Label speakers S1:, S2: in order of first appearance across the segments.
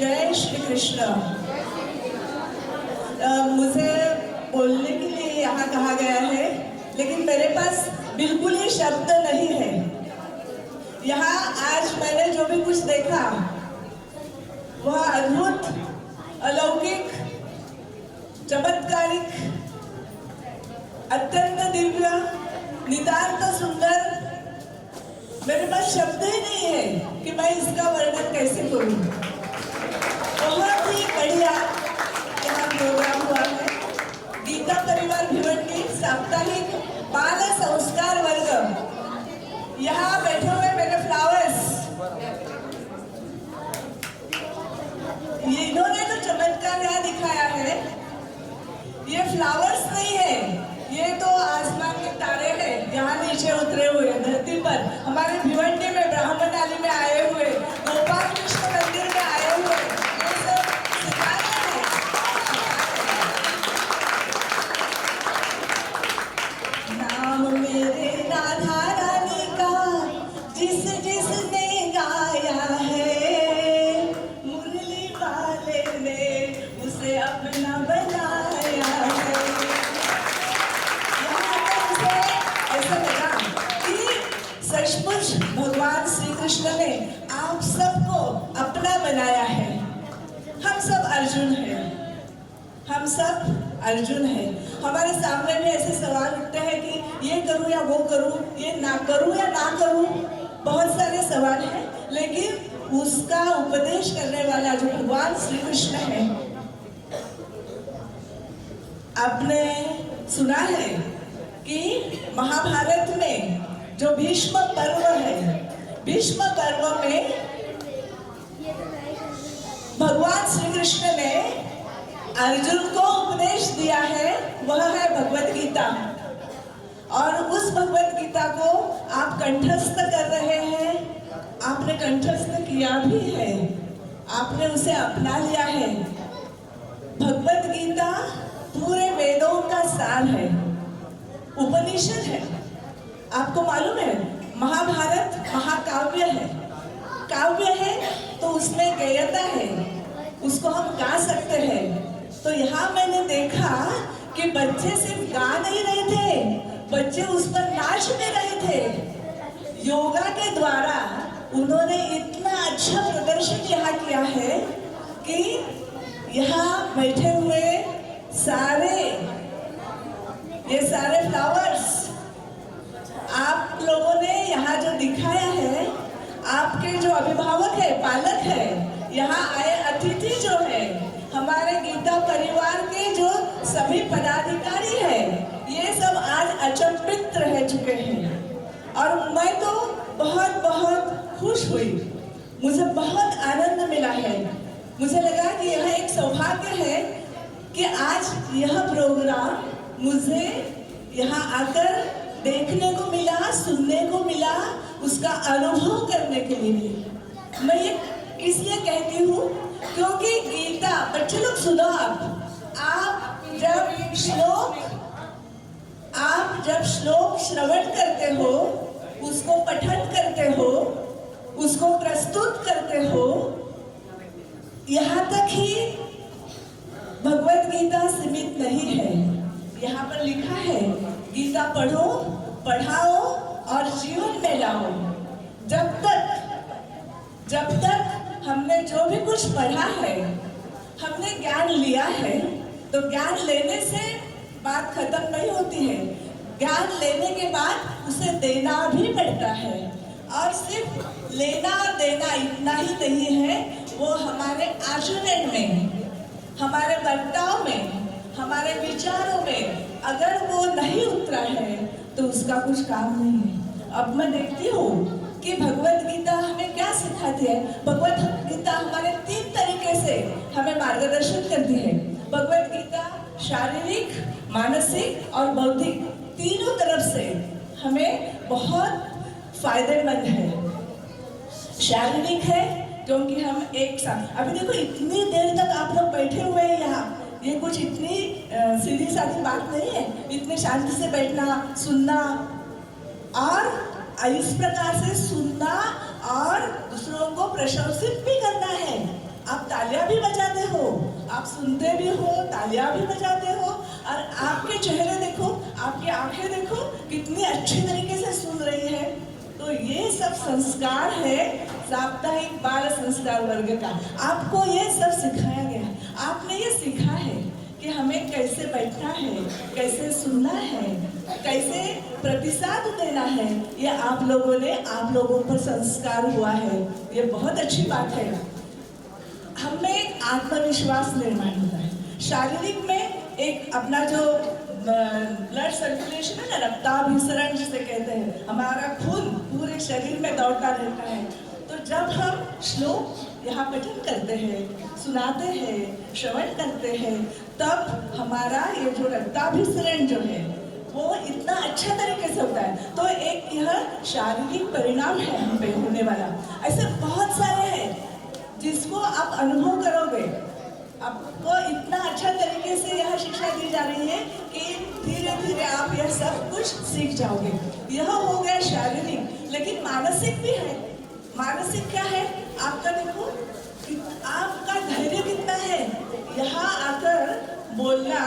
S1: जय श्री कृष्ण। मुझे बोलने के लिए यहाँ कहा गया है, लेकिन मेरे पास बिल्कुल ही शब्द नहीं है। यहाँ आज मैंने जो भी कुछ देखा वह अद्भुत, अलौकिक, चमत्कारिक, अत्यंत दिव्य, नितांत सुंदर। मेरे पास शब्द ही नहीं है कि मैं इसका वर्णन कैसे करूं। बहुत ही बढ़िया यहाँ प्रोग्राम हुआ है। गीता परिवार भिवंडी साप्ताहिक बाल संस्कार वर्ग। यहाँ बैठे हुए मेरे फ्लावर्स, ये इन्होंने जो चमत्कार यहाँ दिखाया है, ये फ्लावर्स नहीं है, ये तो आसमान के तारे हैं यहाँ नीचे उतरे हुए धरती पर। हमारे भिवंडी में ब्राह्मणाली में आए हुए, गोपाल कृष्ण मंदिर में आए हुए, ये सब सितारे हैं। नाम मेरे राधा रानी का जिस जिसने गाया है, मुरली वाले ने उसे अपना बनाया है। सचमुच भगवान श्री कृष्ण ने आप सबको अपना बनाया है। हम सब अर्जुन हैं, हम सब अर्जुन हैं। हमारे सामने में ऐसे सवाल उठते हैं कि ये करूं या वो करूं, ये ना करूं या ना करूं, बहुत सारे सवाल हैं। लेकिन उसका उपदेश करने वाला जो भगवान श्री कृष्ण है, आपने सुना है कि महाभारत में जो भीष्म पर्व है, भीष्म पर्व में भगवान श्री कृष्ण ने अर्जुन को उपदेश दिया है, वह है भगवत गीता। और उस भगवत गीता को आप कंठस्थ कर रहे हैं, आपने कंठस्थ किया भी है, आपने उसे अपना लिया है। भगवत गीता पूरे वेदों का सार है, उपनिषद है। आपको मालूम है महाभारत महाकाव्य है, काव्य है तो उसमें गेयता है, उसको हम गा सकते हैं। तो यहाँ मैंने देखा कि बच्चे सिर्फ गा नहीं रहे थे, बच्चे उस पर नाच भी रहे थे। योगा के द्वारा उन्होंने इतना अच्छा प्रदर्शन यहाँ किया है कि यहाँ बैठे हुए ये सारे फ्लावर्स आप लोगों ने यहाँ जो दिखाया है, आपके जो अभिभावक है, पालक है, यहाँ आए अतिथि जो है, हमारे गीता परिवार के जो सभी पदाधिकारी हैं, ये सब आज अचंभित रह चुके हैं। और मैं तो बहुत बहुत खुश हुई, मुझे बहुत आनंद मिला है। मुझे लगा कि यह एक सौभाग्य है कि आज यह प्रोग्राम मुझे यहाँ आकर देखने को मिला, सुनने को मिला, उसका अनुभव करने के लिए मिला। मैं ये इसलिए कहती हूँ क्योंकि गीता, बच्चे लोग सुनो, आप जब श्लोक श्रवण करते हो, उसको पठन करते हो, उसको प्रस्तुत करते हो, यहाँ तक ही भगवत गीता सीमित नहीं है। यहाँ पर लिखा है गीता पढ़ो, पढ़ाओ और जीवन में लाओ। जब तक हमने जो भी कुछ पढ़ा है, हमने ज्ञान लिया है, तो ज्ञान लेने से बात खत्म नहीं होती है। ज्ञान लेने के बाद उसे देना भी पड़ता है। और सिर्फ लेना और देना इतना ही नहीं है, वो हमारे आचरण में, हमारे बर्ताव में, हमारे विचारों में अगर वो नहीं उतरा है तो उसका कुछ काम नहीं है। अब मैं देखती हूँ कि भगवत गीता हमें क्या सिखाती है। भगवत गीता हमारे 3 तरीके से हमें मार्गदर्शन करती है। भगवत गीता शारीरिक, मानसिक और बौद्धिक तीनों तरफ से हमें बहुत फायदेमंद है। शारीरिक है क्योंकि हम एक साथ, अभी देखो इतनी देर तक आप लोग बैठे हुए हैं यहाँ, ये कुछ इतनी सीधी साधी बात नहीं है। इतने शांति से बैठना, सुनना, और इस प्रकार से सुनना और दूसरों को प्रशंसित भी करना है। आप तालियां भी बजाते हो, आप सुनते भी हो, तालियां भी बजाते हो, और आपके चेहरे देखो, आपकी आंखें देखो कितनी अच्छी तरीके से सुन रही है। तो ये सब संस्कार है साप्ताहिक बाल संस्कार वर्ग का। आपको ये सब सिखाया गया है, आपने ये सीखा है कि हमें कैसे बैठना है, कैसे सुनना है, कैसे प्रतिसाद देना है। ये आप लोगों पर संस्कार हुआ है, ये बहुत अच्छी बात है। हमें एक आत्मविश्वास निर्माण होता है, शारीरिक में एक अपना जो ब्लड सर्कुलेशन है ना, रक्ताभिसरण जिसे कहते हैं, हमारा खून पूरे शरीर में दौड़ता रहता है। तो जब हम श्लोक यहाँ पठन करते हैं, सुनाते हैं, श्रवण करते हैं, तब हमारा ये जो रक्ताभिसरण जो है वो इतना अच्छा तरीके से होता है। तो एक यह शारीरिक परिणाम है हम पे होने वाला। ऐसे बहुत सारे हैं जिसको आप अनुभव करोगे, आपको इतना अच्छा तरीके से यह शिक्षा दी जा रही है कि धीरे धीरे आप यह सब कुछ सीख जाओगे। यह हो गया शारीरिक, लेकिन मानसिक भी है। मानसिक क्या है आपका, देखो आपका धैर्य कितना है। यहाँ आकर बोलना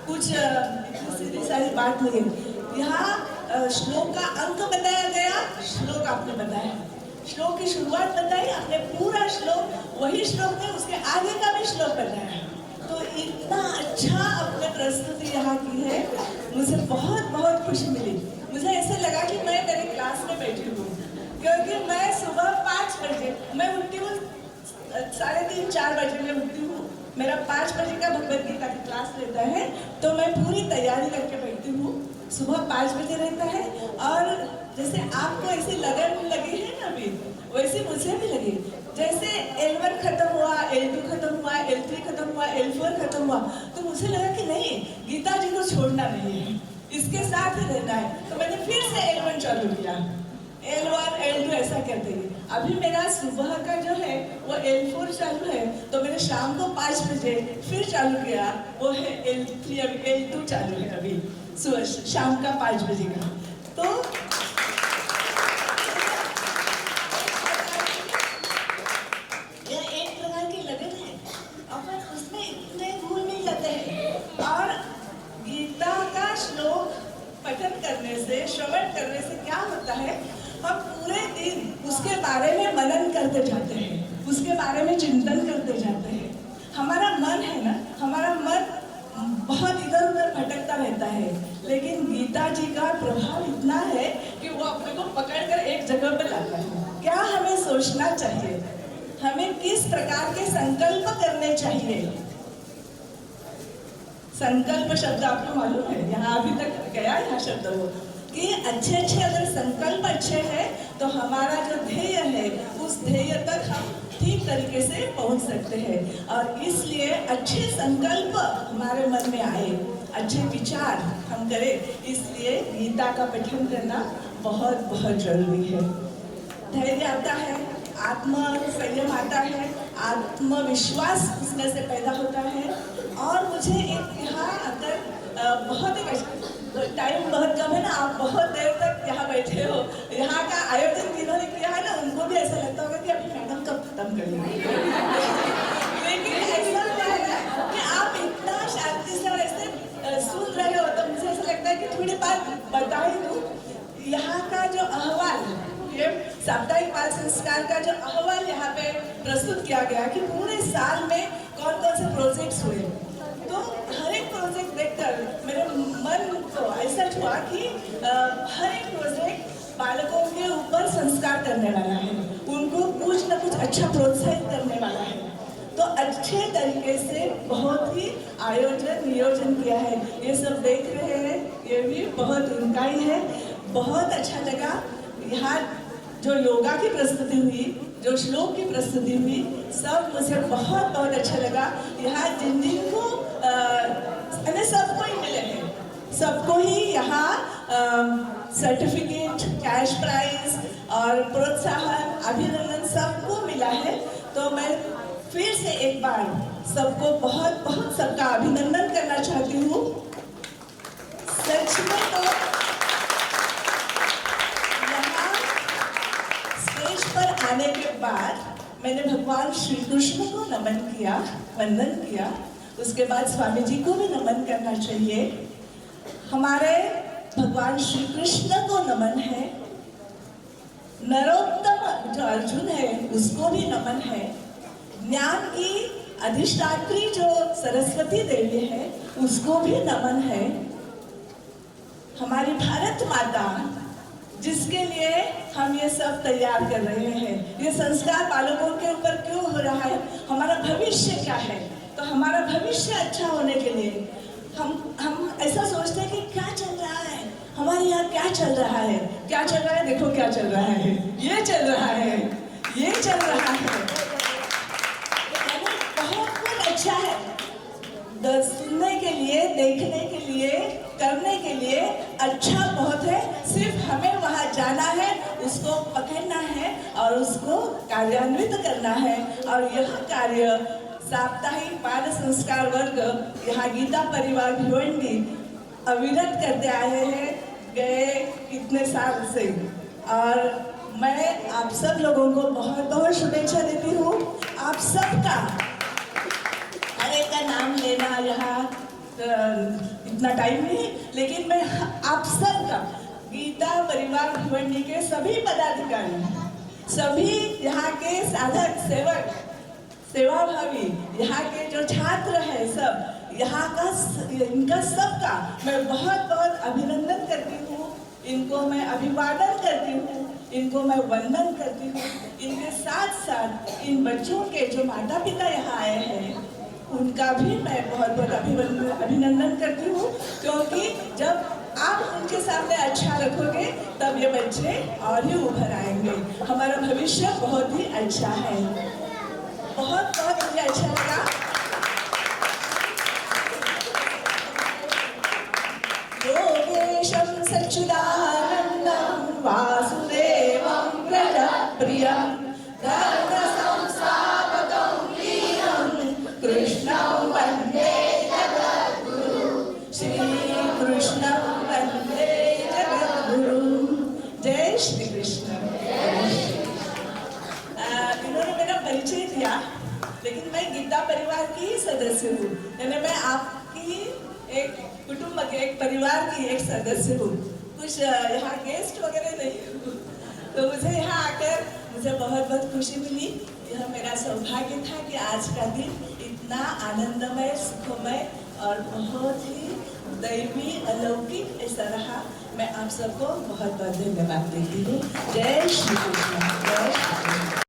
S1: कुछ सीधी सारी बात नहीं है। यहाँ श्लोक का अंक बताया गया, श्लोक आपने बताया, श्लोक की शुरुआत बताई आपने, पूरा श्लोक वही श्लोक नहीं, उसके आगे का भी श्लोक बताया। तो इतना अच्छा आपने प्रस्तुति यहाँ की है, मुझे बहुत बहुत खुशी मिली। मुझे ऐसे लगा कि मैं मेरे क्लास में बैठी हूँ, क्योंकि मैं सुबह 5 बजे मैं उठती हूँ, 3:30-4 बजे मैं उठती हूँ। मेरा 5 बजे का भगवद गीता की क्लास रहता है, तो मैं पूरी तैयारी करके बैठती हूँ। सुबह 5 बजे रहता है, और जैसे आपको ऐसी लगन लगी है ना अभी, वैसे मुझे भी लगी। जैसे L1 खत्म हुआ, L2 खत्म हुआ, L3 खत्म हुआ, L4 खत्म हुआ, तो मुझे लगा कि नहीं, गीता जी को छोड़ना नहीं है, इसके साथ ही रहना है। तो मैंने फिर से L1 चालू किया, L1 L2 ऐसा करते हैं। अभी मेरा सुबह का जो है वो L4 चालू है, तो मैंने शाम को 5 बजे फिर चालू किया, वो है L3, अभी L2 चालू है अभी सुबह शाम का 5 बजे का। तो यह एक प्रकार की लगन है, अपन उसमें इतने घुल मिल जाते हैं। और गीता का श्लोक पठन करने से, श्रवण करने से क्या होता है, हम पूरे दिन उसके बारे में मनन करते जाते हैं, उसके बारे में चिंतन करते जाते हैं। हमारा मन है ना, हमारा मन बहुत इधर उधर भटकता रहता है, लेकिन गीता जी का प्रभाव इतना है कि वो अपने को पकड़कर एक जगह पर लाता है। क्या हमें सोचना चाहिए, हमें किस प्रकार के संकल्प करने चाहिए। संकल्प शब्द आपको मालूम है, यहाँ अभी तक गया यह शब्द वो कि अच्छे अगर संकल्प अच्छे हैं तो हमारा जो ध्येय है उस ध्येय तक हम ठीक तरीके से पहुंच सकते हैं। और इसलिए अच्छे संकल्प हमारे मन में आए, अच्छे विचार हम करें, इसलिए गीता का पठन करना बहुत बहुत जरूरी है। धैर्य आता है, आत्म संयम आता है, आत्मविश्वास उसमें से पैदा होता है। और मुझे एक यहाँ आकर बहुत ही टाइम बहुत कम है ना, आप बहुत देर तक यहाँ बैठे हो, यहाँ का आयोजन जिन्होंने किया है ना, उनको भी ऐसा लगता होगा कि अभी मैडम कब खत्म करेंगे। लेकिन ऐसा है कि आप इतना शांति से ऐसे सुन रहे हो, तो मुझे ऐसा लगता है कि थोड़ी बात बता ही दूँ। यहाँ का जो अहवाल, ये साप्ताहिक बाल संस्कार का जो अहवाल यहाँ पे प्रस्तुत किया गया कि पूरे साल में कौन कौन से प्रोजेक्ट्स हुए, तो हर एक प्रोजेक्ट देखकर मेरे मन को ऐसा हुआ कि हर एक प्रोजेक्ट बालकों के ऊपर संस्कार करने वाला है, उनको कुछ न कुछ अच्छा प्रोत्साहित करने वाला है। तो अच्छे तरीके से बहुत ही आयोजन नियोजन किया है। ये सब देख रहे हैं, ये भी बहुत उनका ही है। बहुत अच्छा लगा। यहाँ जो योगा की प्रस्तुति हुई, जो श्लोक की प्रस्तुति हुई, सब मुझे बहुत बहुत अच्छा लगा। यहाँ जिन जिन को सबको ही मिले हैं, सबको ही यहाँ सर्टिफिकेट, कैश प्राइज और प्रोत्साहन, अभिनंदन सबको मिला है। तो मैं फिर से एक बार सबको बहुत बहुत सबका अभिनंदन करना चाहती हूँ। सच में तो यहाँ स्टेज पर आने के बाद मैंने भगवान श्री कृष्ण को नमन किया, वंदन किया। उसके बाद स्वामी जी को भी नमन करना चाहिए। हमारे भगवान श्री कृष्ण को नमन है। नरोत्तम जो अर्जुन है उसको भी नमन है। ज्ञान की अधिष्ठात्री जो सरस्वती देवी है उसको भी नमन है। हमारी भारत माता जिसके लिए हम ये सब तैयार कर रहे हैं, ये संस्कार बालकों के ऊपर क्यों हो रहा है, हमारा भविष्य क्या है। तो हमारा भविष्य अच्छा होने के लिए हम ऐसा सोचते हैं कि क्या चल रहा है हमारे यहाँ, क्या चल रहा है, क्या चल रहा है, देखो क्या चल रहा है, ये चल रहा है, ये चल रहा है। बहुत कुछ अच्छा है, सुनने के लिए, देखने के लिए, करने के लिए अच्छा बहुत है। सिर्फ हमें वहाँ जाना है, उसको पकड़ना है और उसको कार्यान्वित करना है। और यह कार्य साप्ताहिक बाल संस्कार वर्ग यहाँ गीता परिवार भिवंडी अविरत करते आए हैं गए कितने साल से। और मैं आप सब लोगों को बहुत बहुत शुभेच्छा देती हूँ। आप सबका हर एक का नाम लेना यहाँ इतना टाइम नहीं, लेकिन मैं आप सबका गीता परिवार भिवंडी के सभी पदाधिकारी, सभी यहाँ के साधक सेवक, सेवाभावी, यहाँ के जो छात्र हैं, सब यहाँ का, इनका सबका मैं बहुत बहुत अभिनंदन करती हूँ। इनको मैं अभिवादन करती हूँ, इनको मैं वंदन करती हूँ। इनके साथ साथ इन बच्चों के जो माता पिता यहाँ आए हैं उनका भी मैं बहुत बहुत अभिनंदन करती हूँ, क्योंकि जब आप उनके सामने अच्छा रखोगे तब ये बच्चे और ही उभर आएंगे। हमारा भविष्य बहुत ही अच्छा है। बहुत बहुत मुझे अच्छा लगा। योगेशं सच्चिदानंदं वासुदेवं प्रजप्रियं धर्मसंस्थापकं वीरं कृष्णं वन्दे जगद्गुरुं। श्री कृष्णं वन्दे जगद्गुरुं। जय श्री कृष्ण। इन्होंने मेरा परिचय दिया, लेकिन मैं गीता परिवार की ही सदस्य हूँ, यानी मैं आपकी एक कुटुंब के, एक परिवार की एक सदस्य हूँ। कुछ यहाँ गेस्ट वगैरह नहीं हूँ। तो मुझे यहाँ आकर मुझे बहुत बहुत खुशी मिली। यह मेरा सौभाग्य था कि आज का दिन इतना आनंदमय, सुखमय और बहुत ही दैवी अलौकिक ऐसा रहा। मैं आप सबको बहुत बहुत धन्यवाद देती हूँ। जय श्री कृष्ण। जय श्री कृष्ण।